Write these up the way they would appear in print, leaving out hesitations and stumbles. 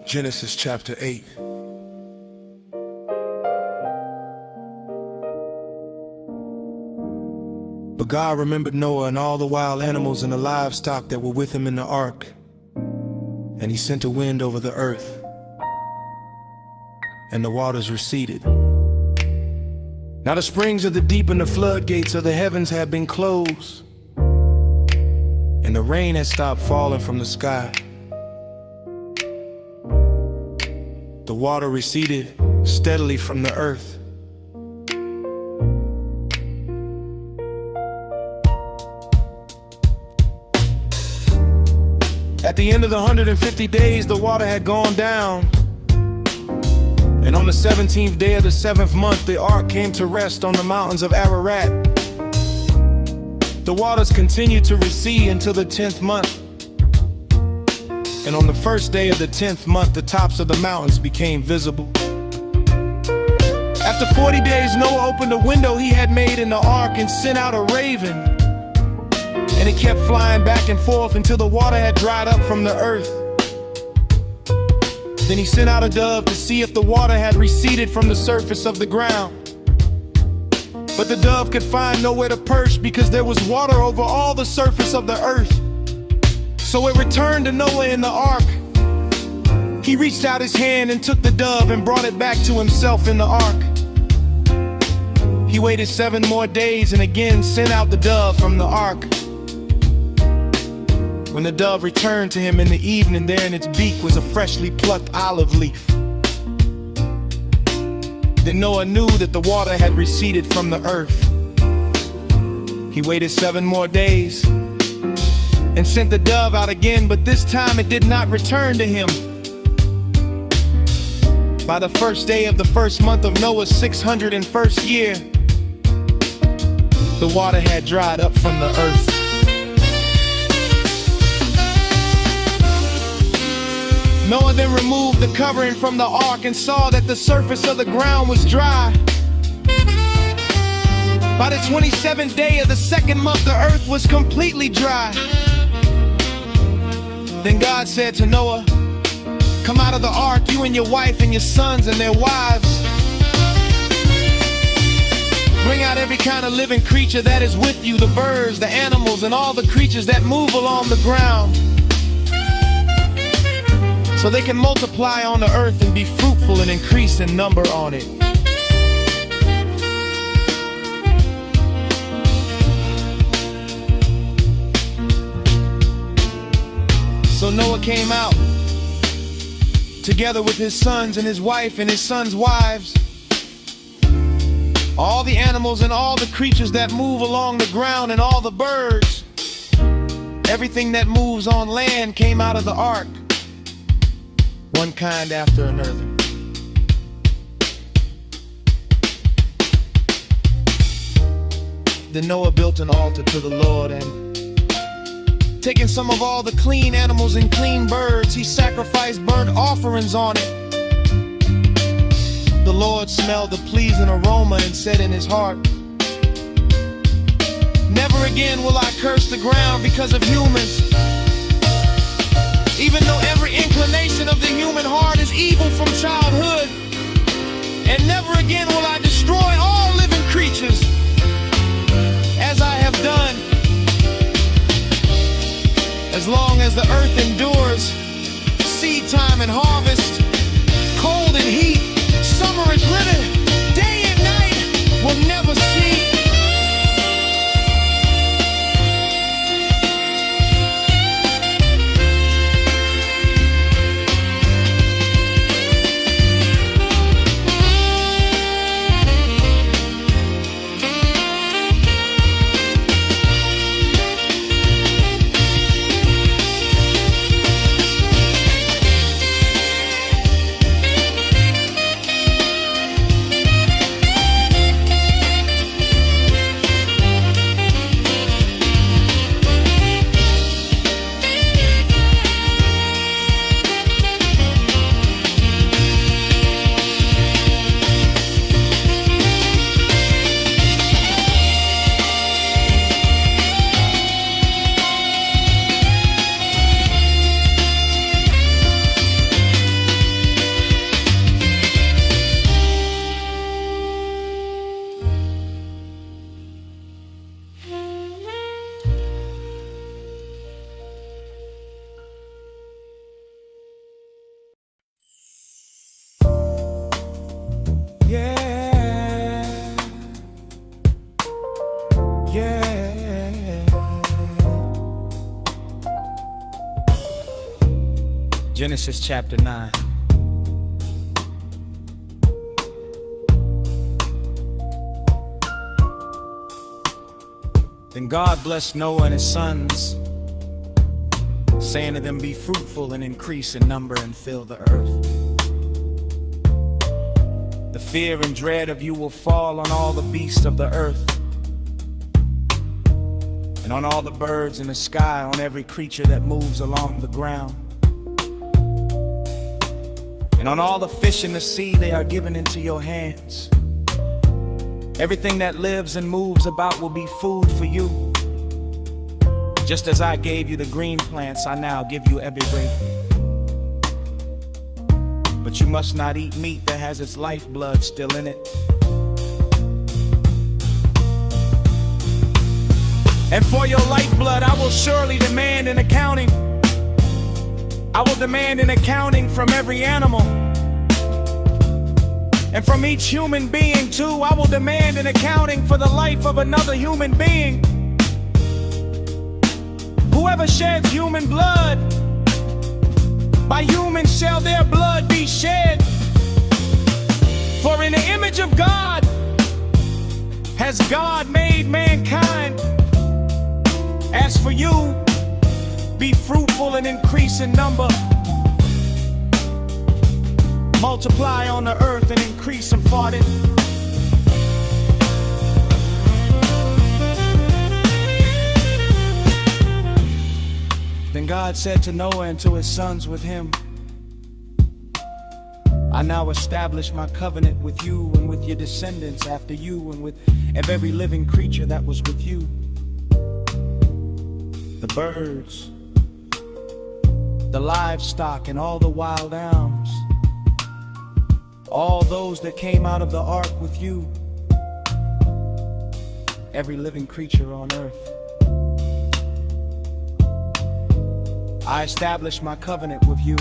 Genesis chapter 8. But God remembered Noah and all the wild animals and the livestock that were with him in the ark. And he sent a wind over the earth, and the waters receded. Now the springs of the deep and the floodgates of the heavens had been closed, and the rain had stopped falling from the sky. The water receded steadily from the earth. At the end of the 150 days, the water had gone down. And on the 17th day of the 7th month, the ark came to rest on the mountains of Ararat. The waters continued to recede until the 10th month. And on the first day of the 10th month, the tops of the mountains became visible. After 40 days, Noah opened a window he had made in the ark and sent out a raven. And it kept flying back and forth until the water had dried up from the earth. Then he sent out a dove to see if the water had receded from the surface of the ground. But the dove could find nowhere to perch because there was water over all the surface of the earth. So it returned to Noah in the ark. He reached out his hand and took the dove and brought it back to himself in the ark. He waited 7 more days and again sent out the dove from the ark. When the dove returned to him in the evening, there in its beak was a freshly plucked olive leaf. Then Noah knew that the water had receded from the earth. He waited 7 more days and sent the dove out again, but this time it did not return to him. By the first day of the first month of Noah's 601st year, the water had dried up from the earth. Noah then removed the covering from the ark and saw that the surface of the ground was dry. By the 27th day of the 2nd month, the earth was completely dry. Then God said to Noah, "Come out of the ark, you and your wife and your sons and their wives. Bring out every kind of living creature that is with you, the birds, the animals, and all the creatures that move along the ground, so they can multiply on the earth and be fruitful and increase in number on it." So Noah came out, together with his sons and his wife and his sons' wives. All the animals and all the creatures that move along the ground and all the birds, everything that moves on land came out of the ark, one kind after another. Then Noah built an altar to the Lord, and taking some of all the clean animals and clean birds, he sacrificed burnt offerings on it. The Lord smelled the pleasing aroma and said in his heart, "Never again will I curse the ground because of humans. Even though every inclination of the human heart is evil from childhood, and never again will I destroy all living creatures as I have done. As long as the earth endures, seed time and harvest, cold and heat, summer and winter, day and night will never cease." Genesis chapter 9. Then God blessed Noah and his sons, saying to them, "Be fruitful and increase in number and fill the earth. The fear and dread of you will fall on all the beasts of the earth, and on all the birds in the sky, on every creature that moves along the ground. And on all the fish in the sea, they are given into your hands. Everything that lives and moves about will be food for you. Just as I gave you the green plants, I now give you every grape. But you must not eat meat that has its lifeblood still in it. And for your lifeblood, I will surely demand an accounting. I will demand an accounting from every animal. And from each human being too, I will demand an accounting for the life of another human being. Whoever sheds human blood, by humans shall their blood be shed. For in the image of God has God made mankind. As for you, be fruitful and increase in number. Multiply on the earth and increase and farted." Then God said to Noah and to his sons with him, "I now establish my covenant with you and with your descendants after you and with every living creature that was with you. The birds, the livestock, and all the wild animals, all those that came out of the ark with you, every living creature on earth. I establish my covenant with you.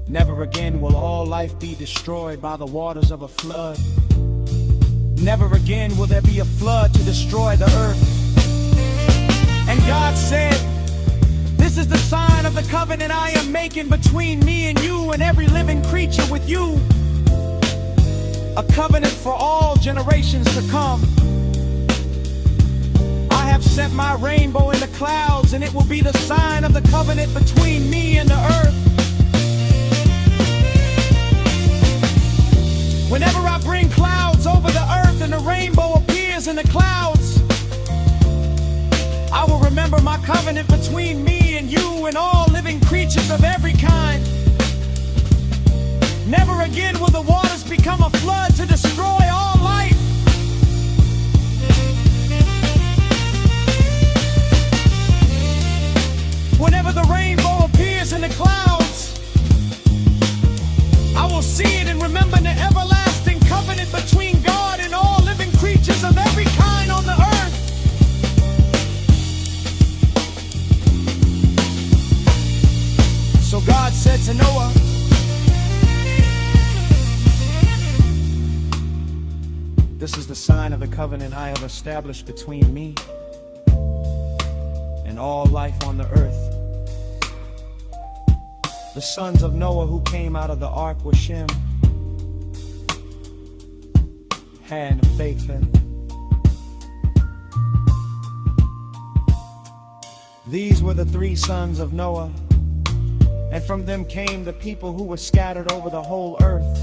Never again will all life be destroyed by the waters of a flood. Never again will there be a flood to destroy the earth." And God said, "This is the sign of the covenant I am making between me and you and every living creature with you. A covenant for all generations to come. I have sent my rainbow in the clouds, and it will be the sign of the covenant between me and the earth. Whenever I bring clouds over the earth and the rainbow appears in the clouds, I will remember my covenant between me and you and all living creatures of every kind. Never again will the waters become a flood to destroy all life. Whenever the rainbow appears in the clouds, I will see it and remember the everlasting covenant between God and all living creatures of every kind on the earth." So God said to Noah, "This is the sign of the covenant I have established between me and all life on the earth. The sons of Noah who came out of the ark were Shem, Ham, and Japheth. These were the three sons of Noah, and from them came the people who were scattered over the whole earth.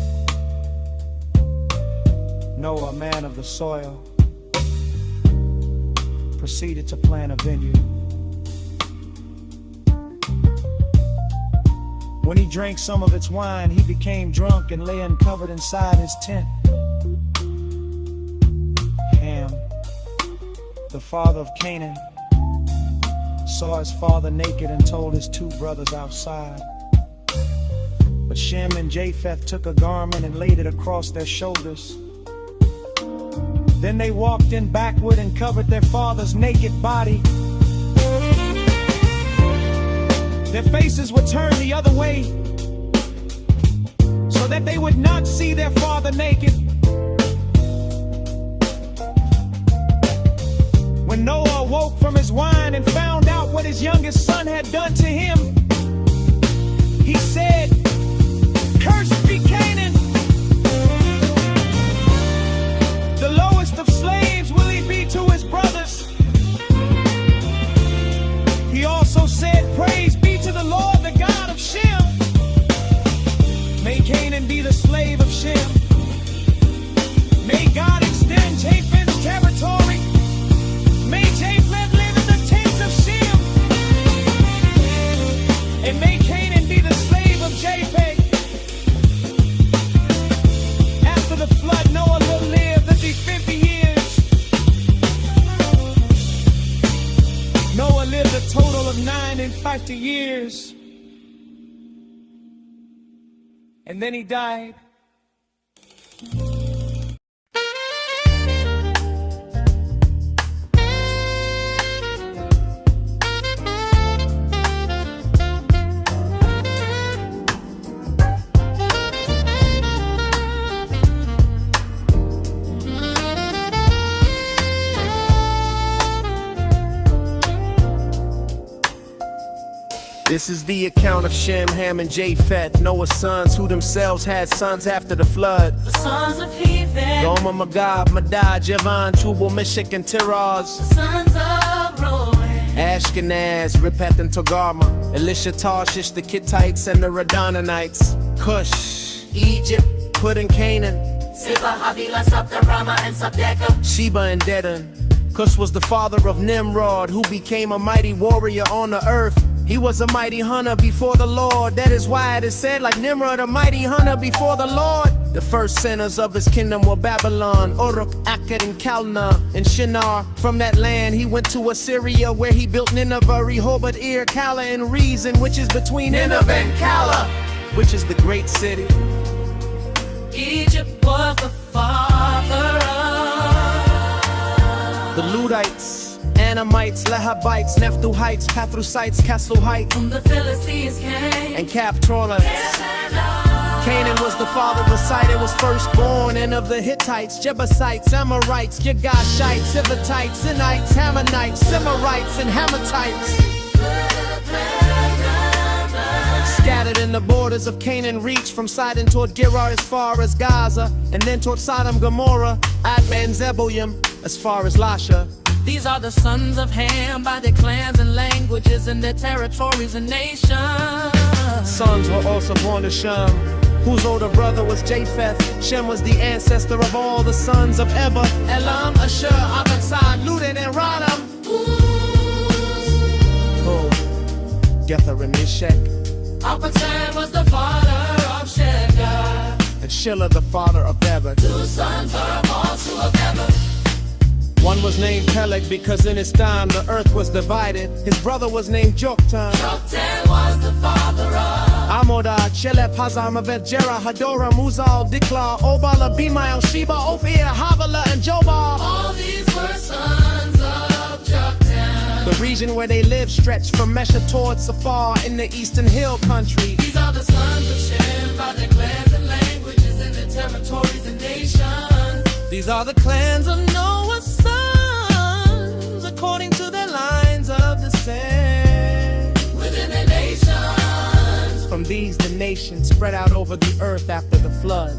Noah, a man of the soil, proceeded to plant a vineyard. When he drank some of its wine, he became drunk and lay uncovered inside his tent. Ham, the father of Canaan, saw his father naked and told his two brothers outside. But Shem and Japheth took a garment and laid it across their shoulders. Then they walked in backward and covered their father's naked body. Their faces were turned the other way, so that they would not see their father naked. When Noah awoke from his wine and found out what his youngest son had done to him, He said, "Cursed be Canaan. The lowest of slaves will he be to his brothers." He also said, "Praise be to the Lord, the God of Shem. May Canaan be the slave of Shem. May God extend Japheth's territory. May Japheth live in the tents of Shem. And may Canaan be the slave of Japheth." After the flood, Noah lived to be 50 years. Noah lived a total of 950 years. And then he died. This is the account of Shem, Ham, and Japheth, Noah's sons, who themselves had sons after the flood. The sons of Hepheth, Gomer, Magog, Madai, Javan, Tubal, Meshach, and Tiraz. the sons of Roan, Ashkenaz, Ripeth, and Togarmah. Elisha, Tarshish, the Kittites, and the Radonanites. Cush, Egypt, Put, and Canaan. Seba, Havilah, Sabdarama, and Sabdeka. Sheba and Dedan. Cush was the father of Nimrod, who became a mighty warrior on the earth. He was a mighty hunter before the Lord. That is why it is said, like Nimrod, a mighty hunter before the Lord. The first sinners of his kingdom were Babylon, Uruk, Akkad, and Calneh, and Shinar. From that land he went to Assyria, where he built Nineveh, Rehoboth, Ir, Calah, and Rezin, which is between Nineveh and Calah, which is the great city. Egypt was the father of The Ludites, Anamites, Lehabites, Nephthalites, Pathrusites, Casluhites, whom the Philistines came. and Captorites. Canaan was the father of Sidon, was firstborn, and of the Hittites, Jebusites, Amorites, Girgashites, Hivitites, Zinites, Hammonites, Semarites, and Hamathites. Scattered in the borders of Canaan, reached from Sidon toward Gerar as far as Gaza, and then toward Sodom, Gomorrah, Admah, and Zeboim as far as Lasha. These are the sons of Ham by their clans and languages and their territories and nations. Sons were also born to Shem, whose older brother was Japheth. Shem was the ancestor of all the sons of Eber, Elam, Ashur, Arphaxad, Ludan, and Radam. Oh, Gether and Meshach, Arphaxad was the father of Sheba. and Shelah the father of Eber. Two sons are also of Eber. One was named Peleg because in his time the earth was divided. His brother was named Joktan. Joktan was the father of Amodad, Shelef, Hazam, Avet, Jerah, Hadorah, Muzal, Dikla, Obal, Abimael, Sheba, Ophir, Havilah, and Jobal. all these were sons of Joktan. The region where they lived stretched from Mesha towards Safar in the eastern hill country. These are the sons of Shem by their clans and languages and their territories and nations. These are the clans of Noah's sons, according to their lines of descent. Within their nations, From these the nations spread out over the earth after the flood.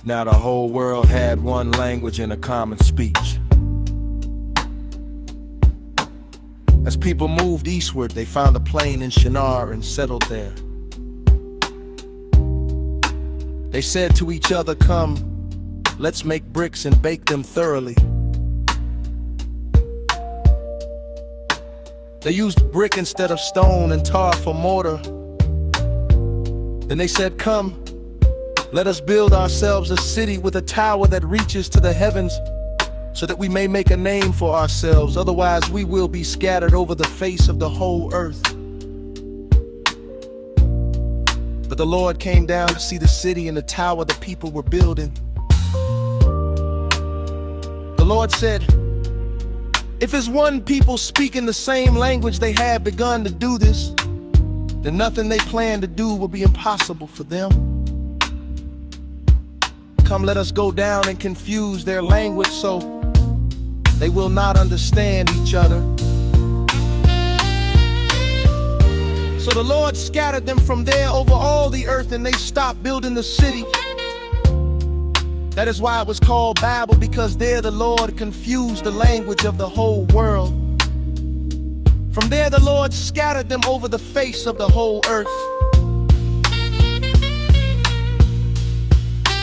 Now the whole world had one language and a common speech. As people moved eastward, they found a plain in Shinar and settled there. They said to each other, "Come, let's make bricks and bake them thoroughly." They used brick instead of stone and tar for mortar. Then they said, "Come, let us build ourselves a city with a tower that reaches to the heavens, so that we may make a name for ourselves. Otherwise we will be scattered over the face of the whole earth." But the Lord came down to see the city and the tower the people were building. The Lord said, "If it's one people speaking the same language they have begun to do this, then nothing they plan to do will be impossible for them. Come, let us go down and confuse their language so they will not understand each other." So the Lord scattered them from there over all the earth, and they stopped building the city. That is why it was called Babel, because there the Lord confused the language of the whole world. From there the Lord scattered them over the face of the whole earth.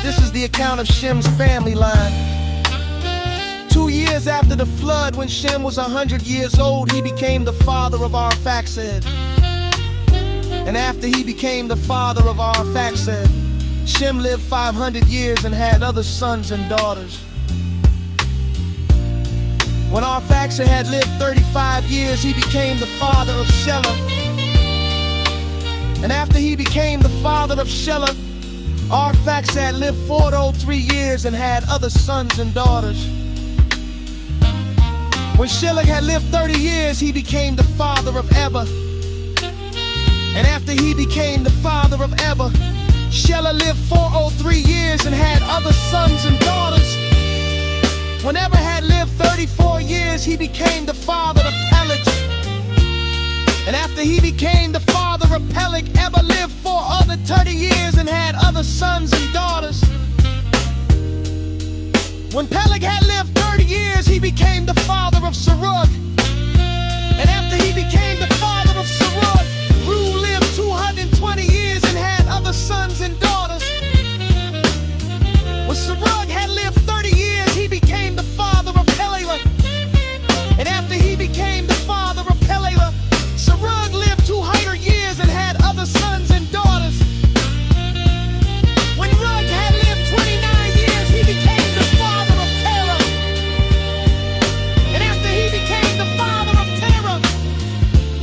This is the account of Shem's family line. 2 years after the flood, when Shem was 100 years old, he became the father of Arphaxad. And after he became the father of Arphaxad, Shem lived 500 years and had other sons and daughters. When Arphaxad had lived 35 years, he became the father of Shelah. And after he became the father of Shelah, Arphaxad lived 403 years and had other sons and daughters. When Shelah had lived 30 years, he became the father of Eber. And after he became the father of Eber, Shelah lived 403 years and had other sons and daughters. When Eber had lived 34 years, he became the father of Peleg. And after he became the father of Peleg, Eber lived 30 years and had other sons and daughters. When Peleg had lived 30 years, he became the father of Serug. And after he became the father of Serug, Reu lived 220 years and had other sons and daughters. When Serug had lived 30 years, he became the father of Pelelah. And after he became the father of Pelelah, Serug lived 200 years and had other sons and daughters. When Rug had lived 29 years, he became the father of Terah. And after he became the father of Terah,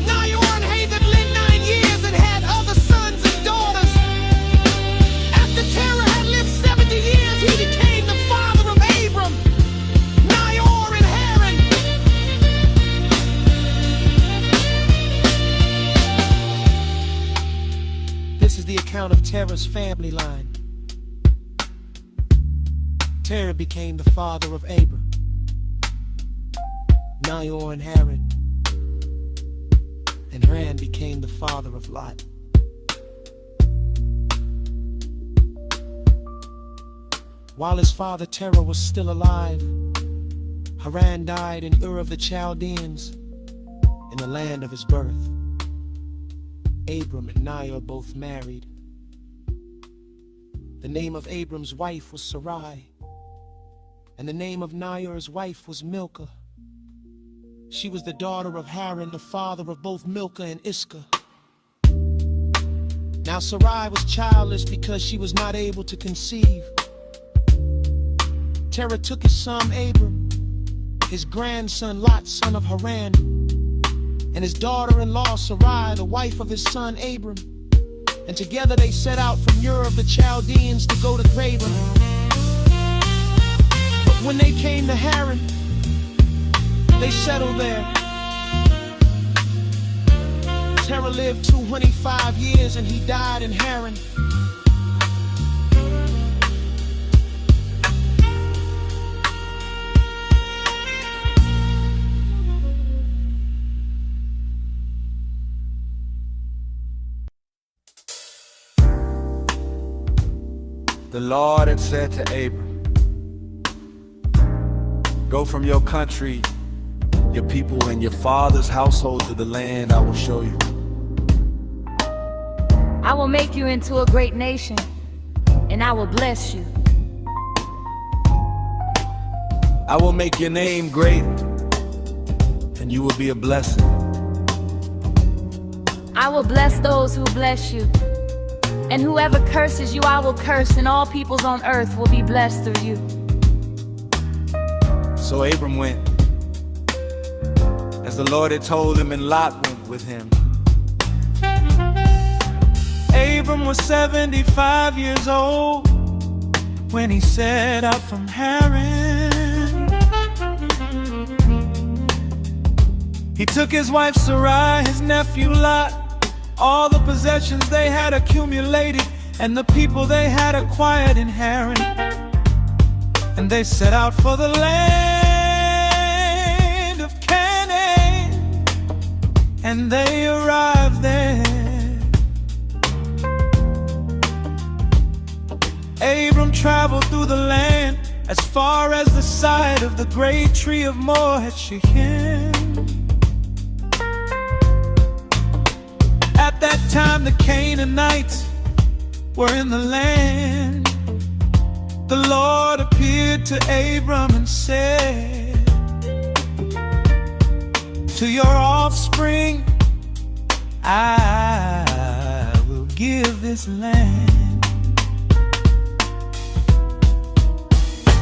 Nahor and Hathach lived 9 years and had other sons and daughters. After Terah had lived 70 years, he became the father of Abram, Nahor and Haran. This is the account of Terah's family line. Terah became the father of Abram, Nahor and Haran, and Haran became the father of Lot. While his father Terah was still alive, Haran died in Ur of the Chaldeans, in the land of his birth. Abram and Nahor both married. The name of Abram's wife was Sarai, and the name of Nahor's wife was Milcah. She was the daughter of Haran, the father of both Milcah and Iscah. Now Sarai was childless because she was not able to conceive. Terah took his son Abram, his grandson Lot, son of Haran, and his daughter-in-law Sarai, the wife of his son Abram, and together they set out from Ur of the Chaldeans to go to Babel. But when they came to Haran, they settled there. Terah lived 205 years and he died in Haran. The Lord had said to Abram, "Go from your country, your people, and your father's household to the land I will show you. I will make you into a great nation, and I will bless you. I will make your name great, and you will be a blessing. I will bless those who bless you, and whoever curses you I will curse, and all peoples on earth will be blessed through you." So Abram went, as the Lord had told him, and Lot went with him. Abram was 75 years old when he set out from Haran. He took his wife Sarai, his nephew Lot, all the possessions they had accumulated, and the people they had acquired in Haran, and they set out for the land of Canaan, and they arrived there. Abram traveled through the land as far as the side of the great tree of More at Shechem. At that time the Canaanites were in the land. The Lord appeared to Abram and said, "To your offspring I will give this land."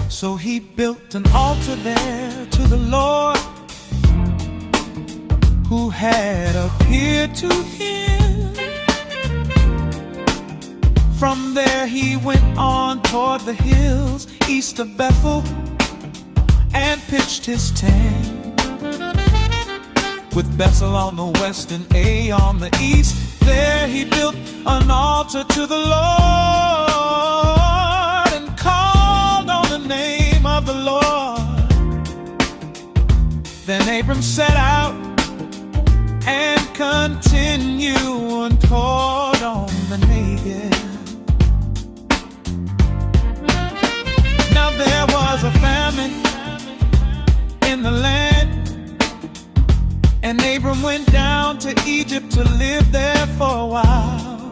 So he built an altar there to the Lord who had appeared to him. From there he went on toward the hills east of Bethel and pitched his tent, with Bethel on the west and Ai on the east. There he built an altar to the Lord and called on the name of the Lord. Then Abram set out and continued toward on the Negev. Now there was a famine in the land, and Abram went down to Egypt to live there for a while,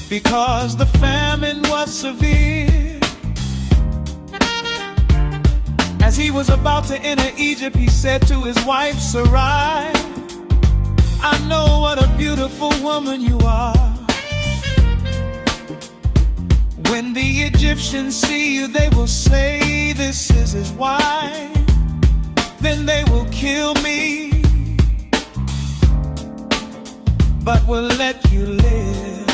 because the famine was severe. As he was about to enter Egypt, he said to his wife Sarai, "I know what a beautiful woman you are. When the Egyptians see you, they will say, 'This is his wife.' Then they will kill me, but will let you live.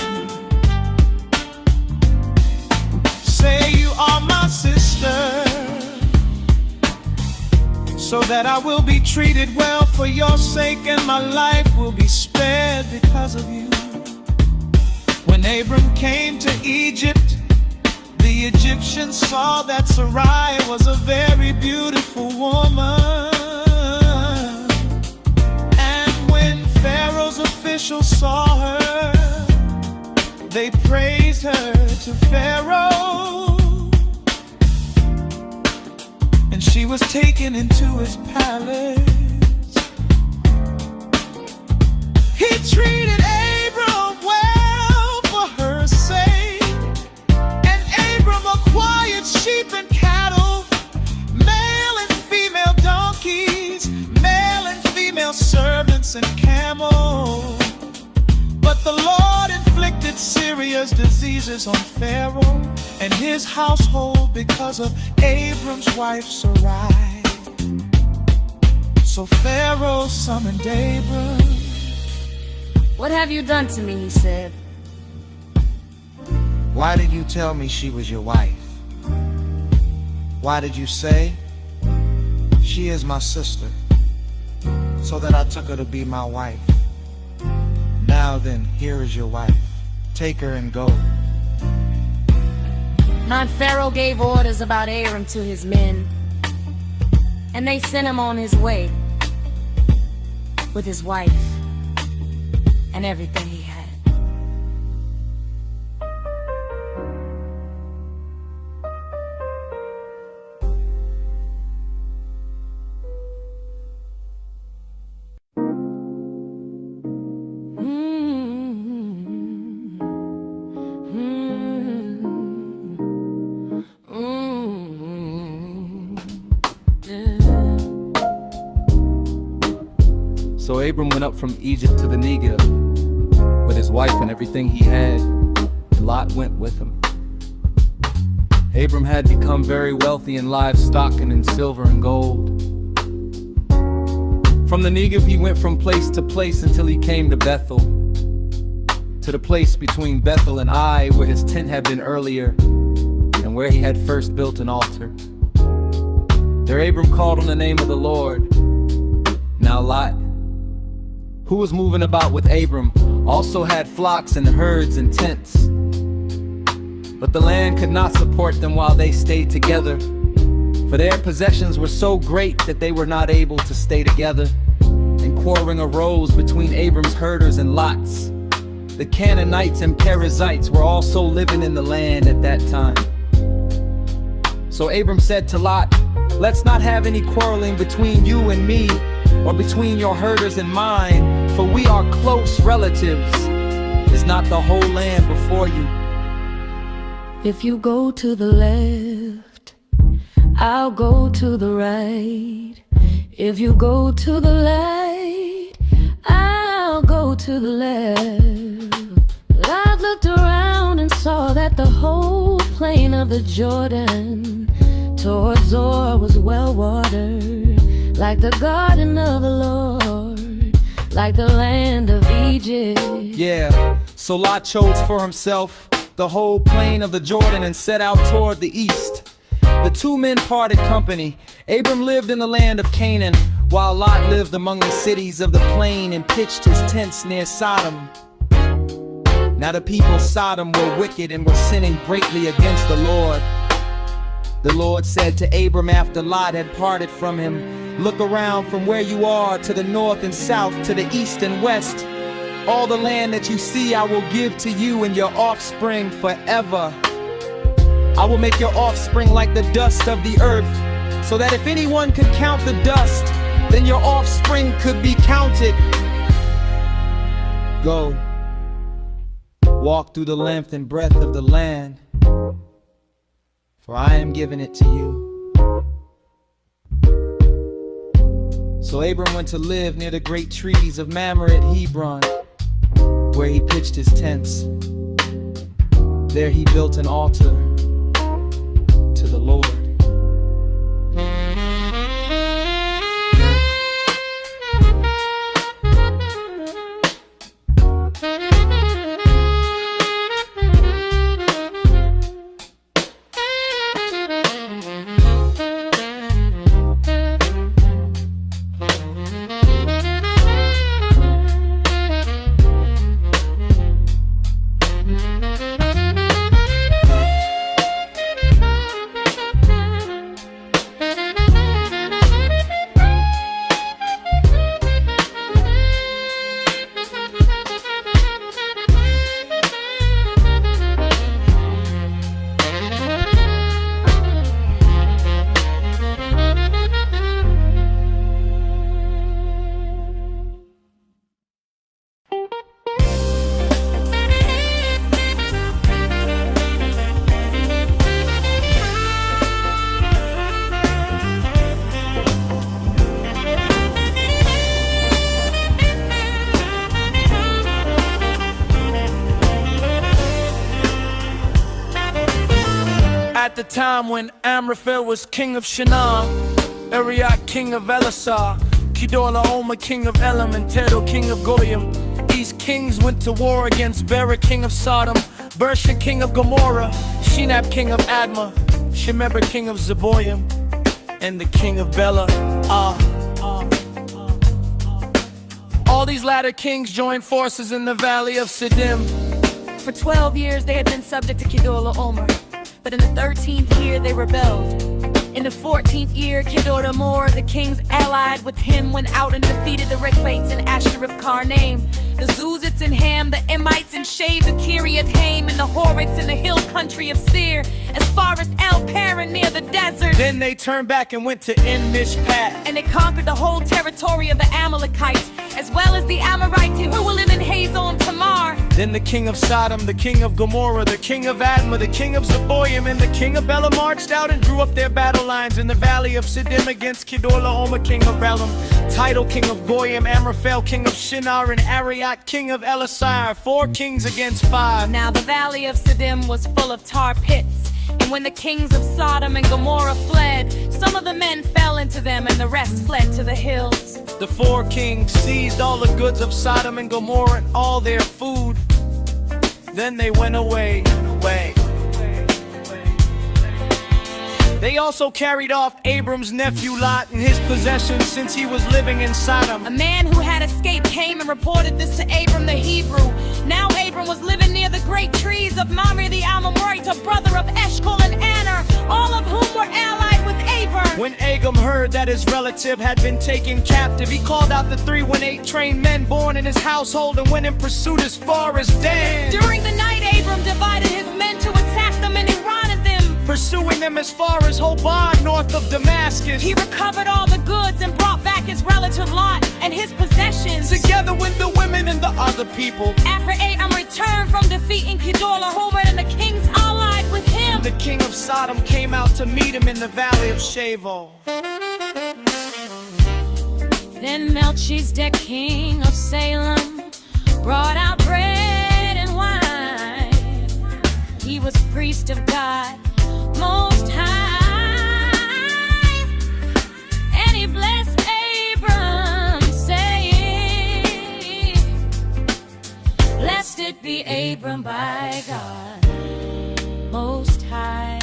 Say you are my sister, so that I will be treated well for your sake, and my life will be spared because of you." When Abram came to Egypt, the Egyptians saw that Sarai was a very beautiful woman. And when Pharaoh's officials saw her, they praised her to Pharaoh, and she was taken into his palace. He treated Abram well for her sake, and Abram acquired sheep and cattle, male and female donkeys, male and female servants and camels. But the Lord inflicted serious diseases on Pharaoh and his household because of Abram's wife Sarai. So Pharaoh summoned Abram. "What have you done to me?" he said. "Why did you tell me she was your wife? Why did you say, 'She is my sister,' so that I took her to be my wife? Now then, here is your wife. Take her and go." Now Pharaoh gave orders about Abram to his men, and they sent him on his way with his wife and everything he had. Abram went up from Egypt to the Negev with his wife and everything he had, and Lot went with him. Abram had become very wealthy in livestock and in silver and gold. From the Negev he went from place to place until he came to Bethel, to the place between Bethel and Ai, where his tent had been earlier, and where he had first built an altar. There Abram called on the name of the Lord. Now Lot, who was moving about with Abram, also had flocks and herds and tents. But the land could not support them while they stayed together, for their possessions were so great that they were not able to stay together. And quarreling arose between Abram's herders and Lot's. The Canaanites and Perizzites were also living in the land at that time. So Abram said to Lot, "Let's not have any quarreling between you and me, or between your herders and mine, for we are close relatives. Is not the whole land before you?" If you go to the left, I'll go to the right. If you go to the light, I'll go to the left. Lot looked around and saw that the whole plain of the Jordan towards Zoar was well watered, like the garden of the Lord, like the land of Egypt. Yeah, so Lot chose for himself the whole plain of the Jordan and set out toward the east. The two men parted company. Abram lived in the land of Canaan, while Lot lived among the cities of the plain and pitched his tents near Sodom. Now the people of Sodom were wicked and were sinning greatly against the Lord. The Lord said to Abram after Lot had parted from him, "Look around from where you are to the north and south, to the east and west. All the land that you see I will give to you and your offspring forever. I will make your offspring like the dust of the earth, so that if anyone could count the dust, then your offspring could be counted. Go, walk through the length and breadth of the land, for I am giving it to you." So Abram went to live near the great trees of Mamre at Hebron, where he pitched his tents. There he built an altar to the Lord. At the time when Amraphel was king of Shinar, Arioch king of Elasar, Kedorlaomer king of Elam, and Tedo king of Goyim. These kings went to war against Bera king of Sodom, Bersha king of Gomorrah, Shinab king of Admah, Shemeber king of Zeboim, and the king of Bela. All these latter kings joined forces in the valley of Siddim. For 12 years they had been subject to Kedorlaomer, but in the 13th year they rebelled. In the 14th year, Kedorlaomer, the kings allied with him, went out and defeated the Rephaites and Ashereth Karnaim, the Zuzits and Ham, the Emites and Shave, the Kiriath Haim, and the Horites in the hill country of Seir, as far as El Paran near the desert. Then they turned back and went to En-Mishpat, and they conquered the whole territory of the Amalekites, as well as the Amorites who were living in Hazon Tamar. Then the king of Sodom, the king of Gomorrah, the king of Admah, the king of Zeboim, and the king of Bela marched out and drew up their battle lines in the valley of Siddim against Kedorlaomer, king of Balaam, Tidal, king of Goyim, Amraphel, king of Shinar, and Arioch, king of Elasar, 4 kings against 5. Now the valley of Siddim was full of tar pits, and when the kings of Sodom and Gomorrah fled, some of the men fell into them and the rest fled to the hills. The 4 kings seized all the goods of Sodom and Gomorrah and all their food. Then they went away. They also carried off Abram's nephew Lot and his possessions since he was living in Sodom. A man who had escaped came and reported this to Abram the Hebrew. Now Abram was living near the great trees of Mamre the Amorite, a brother of Eshcol and Aner, all of whom were allied with Abram. When Abram heard that his relative had been taken captive, he called out the 318 trained men born in his household and went in pursuit as far as Dan. During the night, Abram divided his men to attack them, and he routed them, pursuing them as far as Hobah, north of Damascus. He recovered all the goods and brought back his relative Lot and his possessions, together with the women and the other people. After Abram returned from defeating Kedorlaomer and the kings allied with him, the king of Sodom came out to meet him in the valley of Shaveh. Then Melchizedek, king of Salem, brought out bread and wine. He was priest of God Most High, and he blessed Abram, saying, blessed be Abram by God Most High,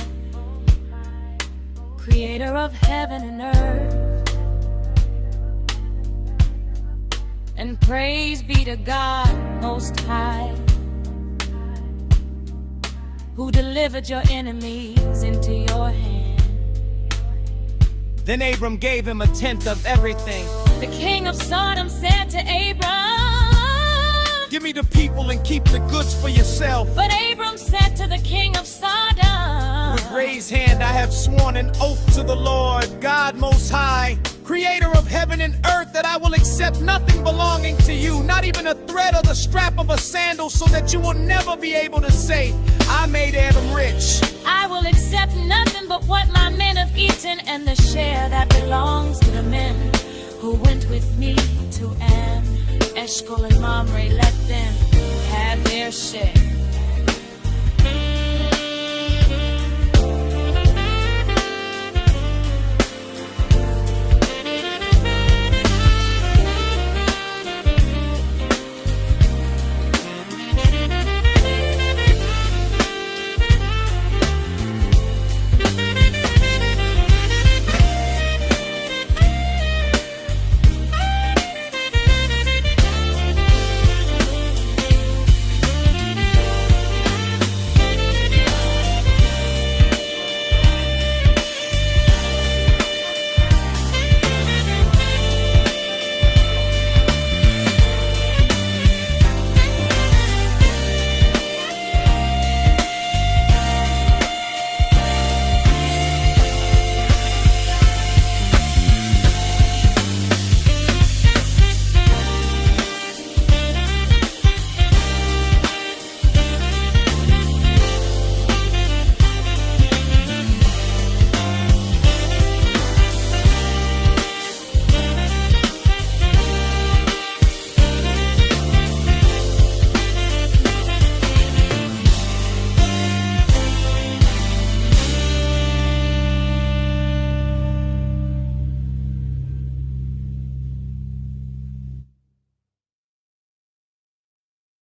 creator of heaven and earth. And praise be to God Most High, who delivered your enemies into your hand. Then Abram gave him 1/10 of everything. The king of Sodom said to Abram, give me the people and keep the goods for yourself. But Abram said to the king of Sodom, with raised hand I have sworn an oath to the Lord, God Most High, creator of heaven and earth, that I will accept nothing belonging to you, not even a thread or the strap of a sandal, so that you will never be able to say, I made Abram rich. I will accept nothing but what my men have eaten, and the share that belongs to the men who went with me to Eshcol and Mamre. Let them have their share.